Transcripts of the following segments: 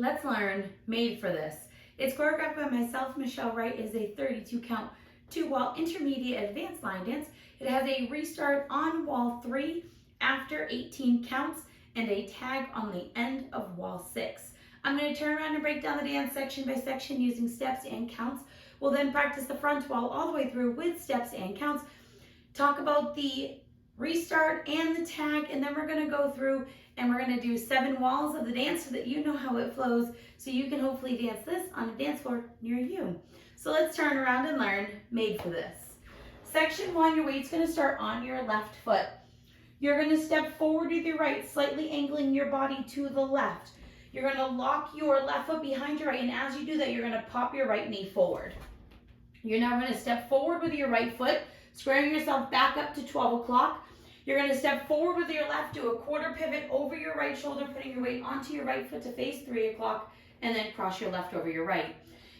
Let's learn Made for This. It's choreographed by myself, Michelle Wright. It is a 32 count, 2-wall intermediate advanced line dance. It has a restart on wall 3 after 18 counts and a tag on the end of wall 6. I'm going to turn around and break down the dance section by section using steps and counts. We'll then practice the front wall all the way through with steps and counts. Talk about the restart and the tag, and then we're going to go through and we're going to do 7 walls of the dance so that you know how it flows, so you can hopefully dance this on a dance floor near you. So let's turn around and learn Made for This. Section 1, your weight's going to start on your left foot. You're going to step forward with your right, slightly angling your body to the left. You're going to lock your left foot behind your right, and as you do that, you're going to pop your right knee forward. You're now going to step forward with your right foot, squaring yourself back up to 12 o'clock. You're going to step forward with your left, do a quarter pivot over your right shoulder, putting your weight onto your right foot to face 3 o'clock, and then cross your left over your right.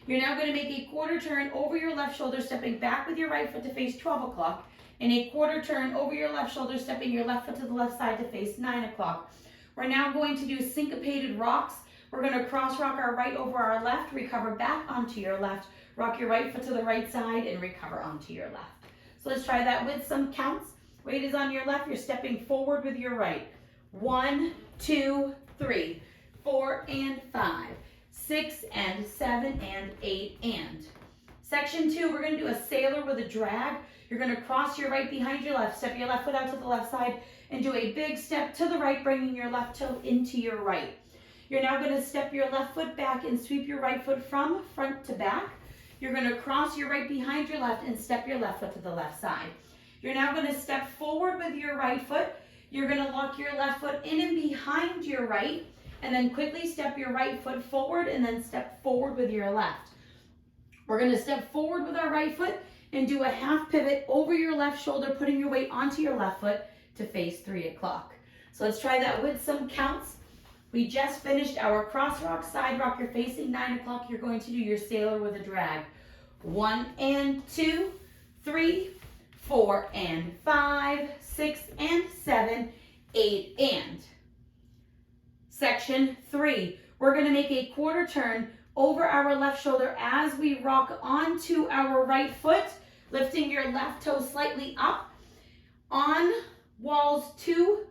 You're now going to make a quarter turn over your left shoulder, stepping back with your right foot to face 12 o'clock, and a quarter turn over your left shoulder, stepping your left foot to the left side to face 9 o'clock. We're now going to do syncopated rocks. We're going to cross rock our right over our left, recover back onto your left, rock your right foot to the right side, and recover onto your left. So let's try that with some counts. Weight is on your left, you're stepping forward with your right. 1, 2, 3, 4, and 5, 6, and 7, and 8, and. Section 2, we're going to do a sailor with a drag. You're going to cross your right behind your left, step your left foot out to the left side, and do a big step to the right, bringing your left toe into your right. You're now going to step your left foot back and sweep your right foot from front to back. You're going to cross your right behind your left and step your left foot to the left side. You're now going to step forward with your right foot. You're going to lock your left foot in and behind your right, and then quickly step your right foot forward and then step forward with your left. We're going to step forward with our right foot and do a half pivot over your left shoulder, putting your weight onto your left foot to face 3 o'clock. So let's try that with some counts. We just finished our cross rock, side rock. You're facing 9 o'clock. You're going to do your sailor with a drag. 1 and 2, 3, 4 and 5, 6 and 7, 8 and. Section 3, we're going to make a quarter turn over our left shoulder as we rock onto our right foot, lifting your left toe slightly up. On walls 2,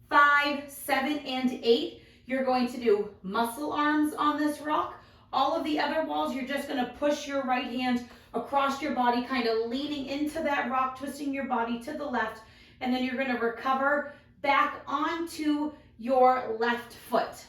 5, 7, and 8, you're going to do muscle arms on this rock. All of the other walls, you're just going to push your right hand across your body, kind of leaning into that rock, twisting your body to the left, and then you're going to recover back onto your left foot.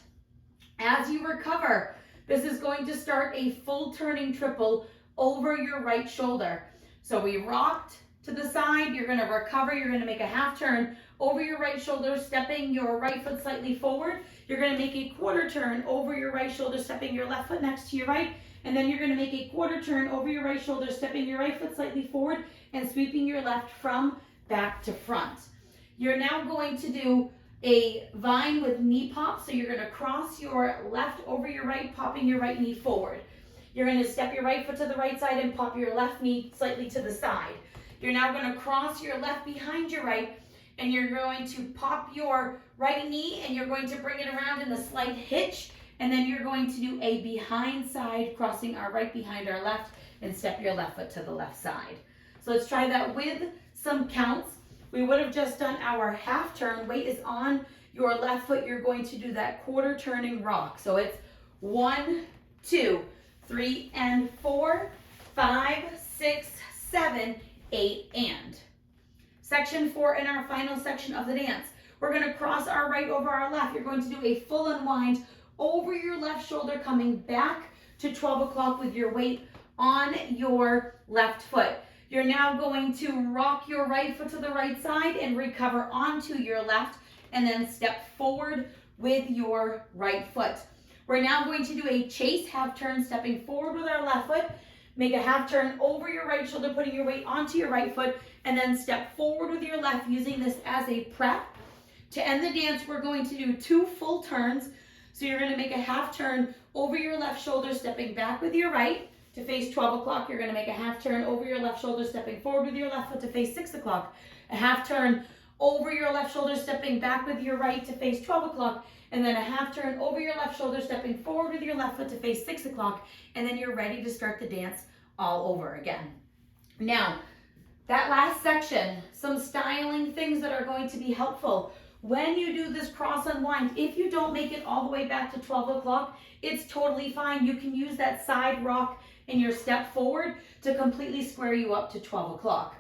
As you recover, this is going to start a full turning triple over your right shoulder. So we rocked to the side, you're going to recover, you're going to make a half turn over your right shoulder, stepping your right foot slightly forward. You're going to make a quarter turn over your right shoulder, stepping your left foot next to your right, and then you're going to make a quarter turn over your right shoulder, stepping your right foot slightly forward and sweeping your left from back to front. You're now going to do a vine with knee pop, so you're going to cross your left over your right, popping your right knee forward. You're going to step your right foot to the right side and pop your left knee slightly to the side. You're now going to cross your left behind your right, and you're going to pop your right knee, and you're going to bring it around in a slight hitch, and then you're going to do a behind side, crossing our right behind our left, and step your left foot to the left side. So let's try that with some counts. We would have just done our half turn. Weight is on your left foot. You're going to do that quarter turning rock. So it's 1, 2, 3, and 4, 5, 6, 7, 8, and. Section 4 in our final section of the dance. We're going to cross our right over our left. You're going to do a full unwind over your left shoulder, coming back to 12 o'clock with your weight on your left foot. You're now going to rock your right foot to the right side and recover onto your left, and then step forward with your right foot. We're now going to do a chase half turn, stepping forward with our left foot. Make a half turn over your right shoulder, putting your weight onto your right foot, and then step forward with your left, using this as a prep. To end the dance, we're going to do 2 full turns. So you're going to make a half turn over your left shoulder, stepping back with your right to face 12 o'clock. You're going to make a half turn over your left shoulder, stepping forward with your left foot to face 6 o'clock. A half turn over your left shoulder, stepping back with your right to face 12 o'clock, and then a half turn over your left shoulder, stepping forward with your left foot to face 6 o'clock, and then you're ready to start the dance all over again. Now, that last section, some styling things that are going to be helpful. When you do this cross unwind, if you don't make it all the way back to 12 o'clock, it's totally fine. You can use that side rock in your step forward to completely square you up to 12 o'clock.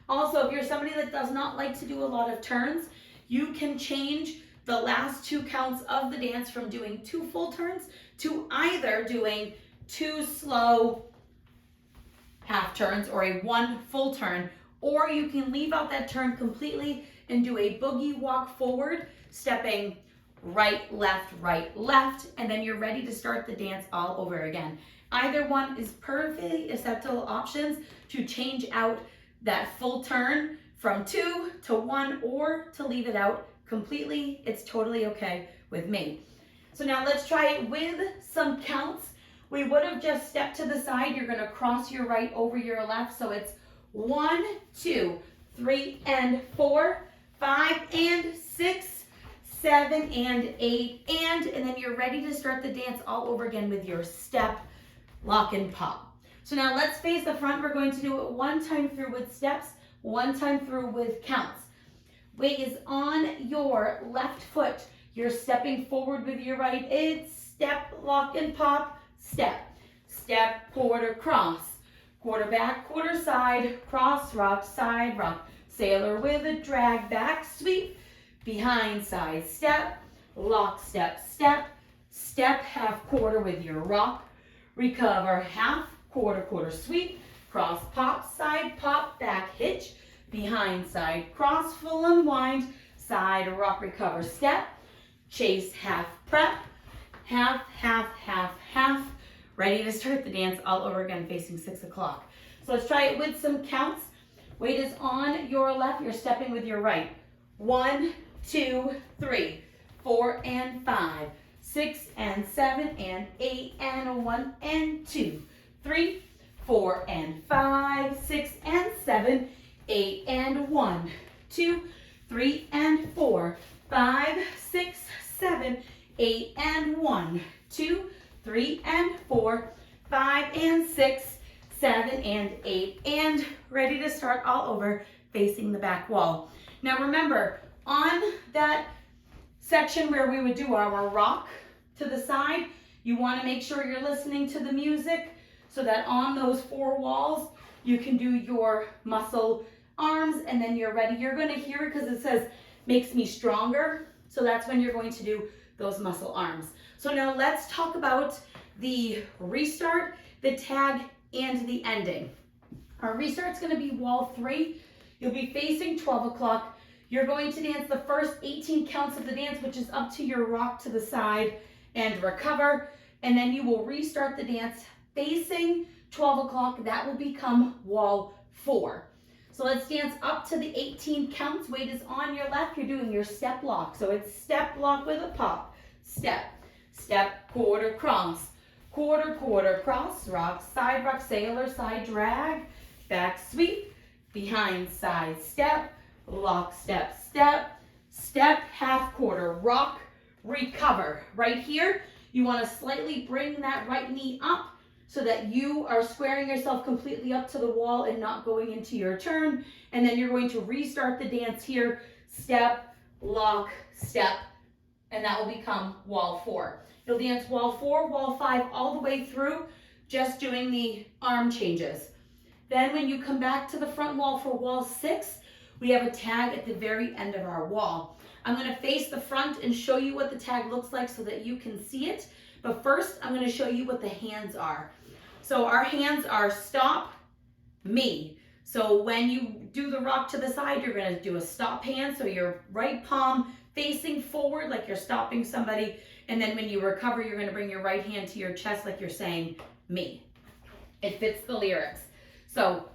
Also, if you're somebody that does not like to do a lot of turns, you can change the last 2 counts of the dance from doing 2 full turns to either doing 2 slow half turns or a 1 full turn, or you can leave out that turn completely and do a boogie walk forward, stepping right, left, and then you're ready to start the dance all over again. Either one is perfectly acceptable options to change out that full turn from 2 to 1 or to leave it out completely. It's totally okay with me. So now let's try it with some counts. We would have just stepped to the side. You're gonna cross your right over your left. So it's 1, 2, 3, and 4, 5, and 6, 7, and 8, and then you're ready to start the dance all over again with your step, lock, and pop. So now let's face the front. We're going to do it 1 time through with steps, 1 time through with counts. Weight is on your left foot. You're stepping forward with your right. It's step, lock, and pop, step, step, quarter, cross, quarter back, quarter side, cross, rock, side, rock, sailor with a drag, back, sweep, behind, side, step, lock, step, step, step, half quarter with your rock, recover, half, quarter, quarter, sweep, cross, pop, side, pop, back, hitch, behind, side, cross, full unwind, side, rock, recover, step, chase, half, prep, half, half, half, half, ready to start the dance all over again facing 6 o'clock. So let's try it with some counts. Weight is on your left. You're stepping with your right. 1, 2, 3, 4, and 5, 6, and 7, and 8, and 1, and 2, 3, 4, and 5, 6, and 7, 8, and 1, 2, 3, and 4, 5, 6, 7, 8, and 1, 2, 3, and 4, 5, and 6, 7, and 8, and ready to start all over facing the back wall. Now remember, on that section where we would do our rock to the side, you want to make sure you're listening to the music so that on those 4 walls, you can do your muscle arms, and then you're ready. You're going to hear it because it says, makes me stronger. So that's when you're going to do those muscle arms. So now let's talk about the restart, the tag, and the ending. Our restart's going to be wall 3. You'll be facing 12 o'clock. You're going to dance the first 18 counts of the dance, which is up to your rock to the side and recover. And then you will restart the dance facing 12 o'clock. That will become wall 4. So let's dance up to the 18 counts. Weight is on your left. You're doing your step lock. So it's step lock with a pop. Step, step, quarter, cross. Quarter, quarter, cross, rock, side rock, sailor, side drag, back sweep, behind, side step, lock, step, step, step, half quarter, rock, recover. Right here, you want to slightly bring that right knee up so that you are squaring yourself completely up to the wall and not going into your turn. And then you're going to restart the dance here, step, lock, step, and that will become wall 4. You'll dance wall 4, wall 5, all the way through, just doing the arm changes. Then when you come back to the front wall for wall 6, we have a tag at the very end of our wall. I'm going to face the front and show you what the tag looks like so that you can see it. But first, I'm going to show you what the hands are. So our hands are stop, me. So when you do the rock to the side, you're going to do a stop hand. So your right palm facing forward like you're stopping somebody. And then when you recover, you're going to bring your right hand to your chest like you're saying me. It fits the lyrics. So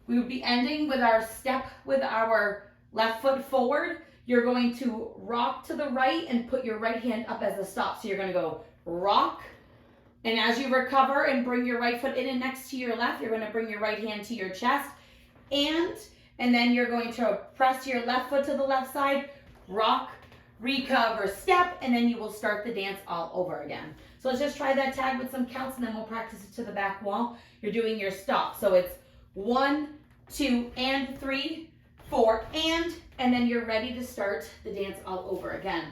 we would be ending with our step with our left foot forward. You're going to rock to the right and put your right hand up as a stop. So you're going to go rock. And as you recover and bring your right foot in and next to your left, you're going to bring your right hand to your chest. And and then you're going to press your left foot to the left side, rock, recover, step, and then you will start the dance all over again. So let's just try that tag with some counts, and then we'll practice it to the back wall. You're doing your stop. So it's 1, 2, and 3, 4, and then you're ready to start the dance all over again.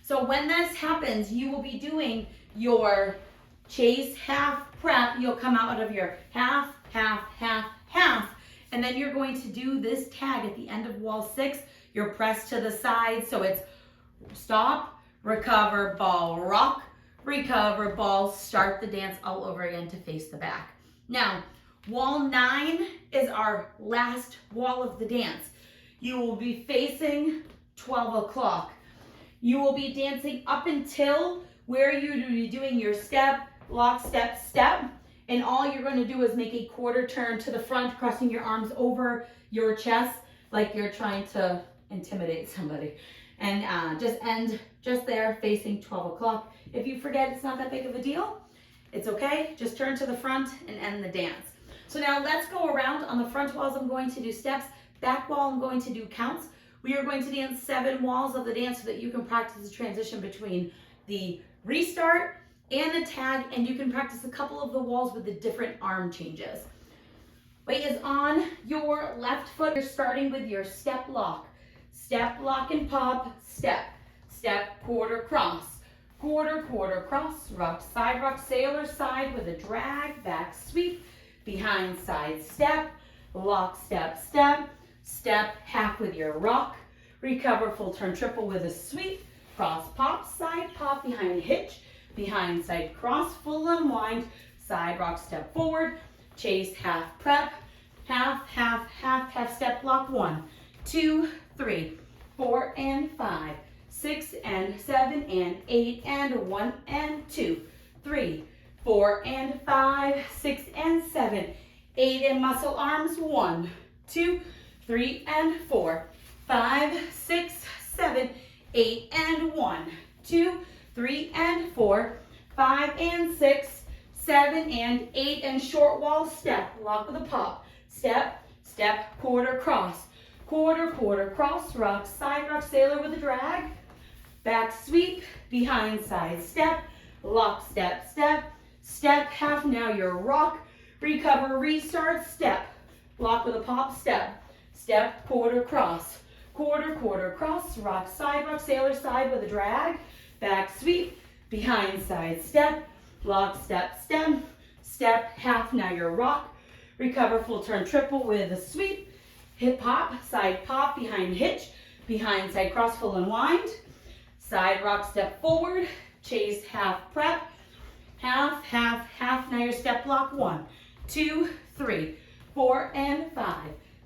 So when this happens, you will be doing your chase, half, prep. You'll come out of your half, half, half, half, and then you're going to do this tag at the end of wall 6. You're pressed to the side, so it's stop, recover, ball, rock, recover, ball, start the dance all over again to face the back. Now, wall 9 is our last wall of the dance. You will be facing 12 o'clock. You will be dancing up until where you will be doing your step, lock, step, step, and all you're going to do is make a quarter turn to the front, crossing your arms over your chest like you're trying to intimidate somebody. And just end just there facing 12 o'clock. If you forget, it's not that big of a deal. It's okay. Just turn to the front and end the dance. So now let's go around. On the front walls, I'm going to do steps. Back wall, I'm going to do counts. We are going to dance 7 walls of the dance so that you can practice the transition between the restart and the tag, and you can practice a couple of the walls with the different arm changes. Weight is on your left foot. You're starting with your step, lock, and pop, step, step, quarter, cross, quarter, quarter, cross, rock, sailor, side with a drag, back, sweep, behind, side, step, lock, step, step, step, half with your rock, recover, full turn, triple with a sweep, cross, pop, side, pop, behind, hitch, behind, side, cross, full unwind, side, rock, step forward, chase, half, prep, half, half, half, half, step, block, 1, 2, 3, 4, and 5, 6, and 7, and 8, and 1, and 2, 3, 4, and 5, 6, and 7, 8, and muscle arms, 1, 2, 3, and 4, 5, 6, 7, 8, and 1, 2, 3, and 4, 5, and 6, 7, and 8, and short wall step, lock with a pop, step, step, quarter, cross, quarter, quarter, cross, rock, sailor with a drag, back sweep, behind, side, step, lock, step, step, step, half, now your rock, recover, restart, step, lock with a pop, step, step, quarter, cross, quarter, quarter, cross, rock, sailor, side with a drag, back sweep, behind, side, step, lock, step, step, step, half, now your rock, recover, full turn, triple with a sweep, hip hop, side pop, behind hitch, behind, side cross, full unwind, side rock, step forward, chase, half, prep, half, half, half, now your step block, 1, 2, 3, 4, and 5,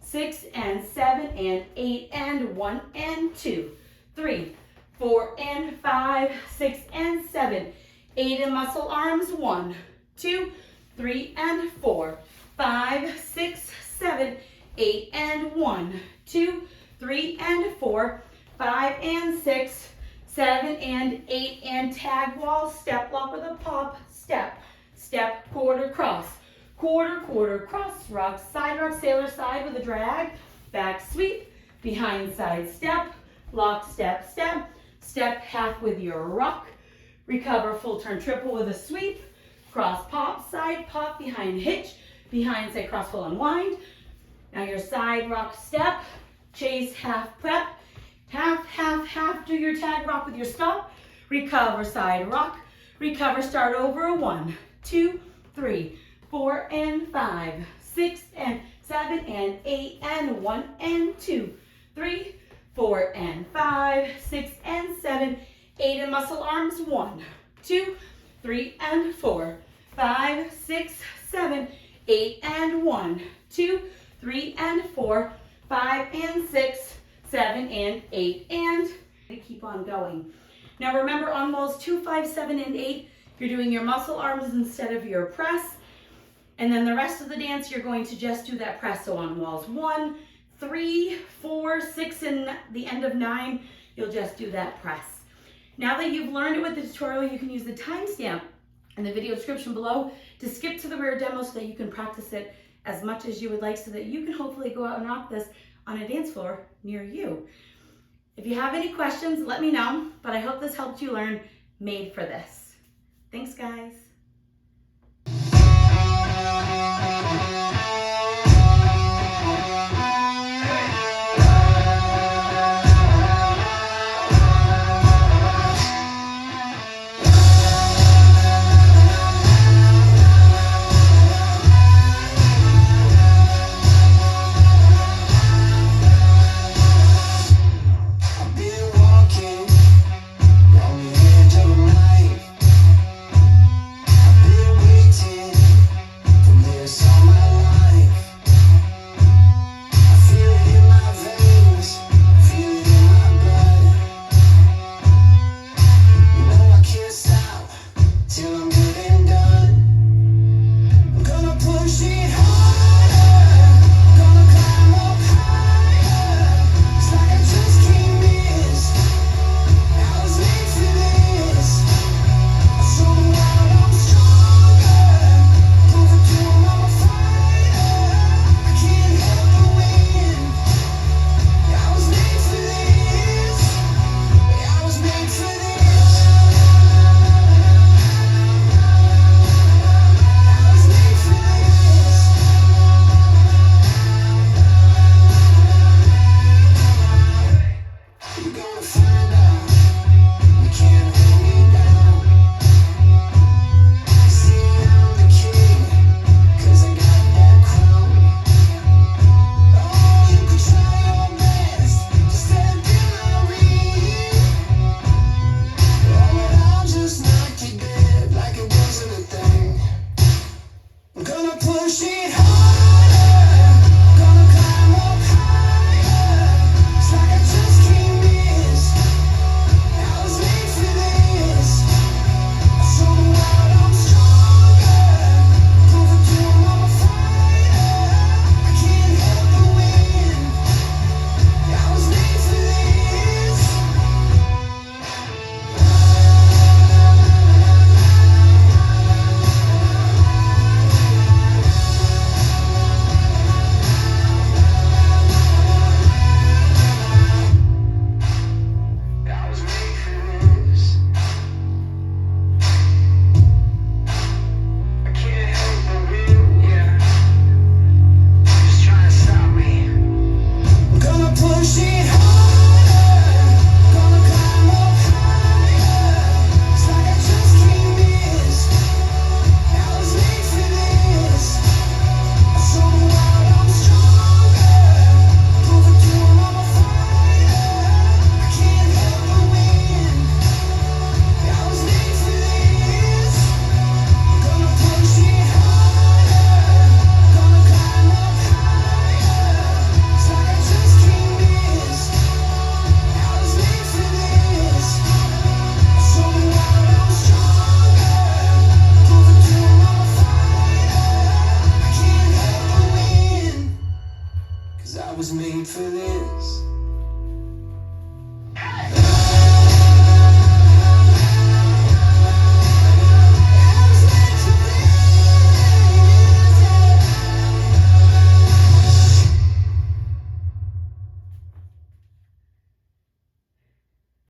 6, and 7, and 8, and 1, and 2, 3, 4, and 5, 6, and 7, 8, and muscle arms, 1, 2, 3, and 4, 5, 6, 7, 8, and 1, 2, 3, and 4, 5, and 6, 7, and 8, and tag wall, step, lock with a pop, step, step, quarter, cross, quarter, quarter, cross, rock, sailor, side with a drag, back sweep, behind, side, step, lock, step, step, step, half with your rock, recover, full turn, triple with a sweep, cross, pop, side, pop, behind, hitch, behind, side, cross, full unwind, now your side, rock, step, chase, half, prep, half, half, half, do your tag rock with your stop, recover, side, rock, recover, start over, 1, 2, 3, 4, and 5, 6, and 7, and 8, and 1, and 2, 3, 4, and 5, 6, and 7, 8, and muscle arms, 1, 2, 3, and 4, 5, 6, 7, 8, and 1, 2, 3, and 4, 5, and 6, 7, and 8, and keep on going. Now remember, on walls 2, 5, 7, and 8, you're doing your muscle arms instead of your press. And then the rest of the dance, you're going to just do that press. So on walls 1, 3, 4, 6, and the end of 9, you'll just do that press. Now that you've learned it with the tutorial, you can use the timestamp in the video description below to skip to the rear demo so that you can practice it as much as you would like, so that you can hopefully go out and rock this on a dance floor near you. If you have any questions, let me know, but I hope this helped you learn Made for This. Thanks, guys.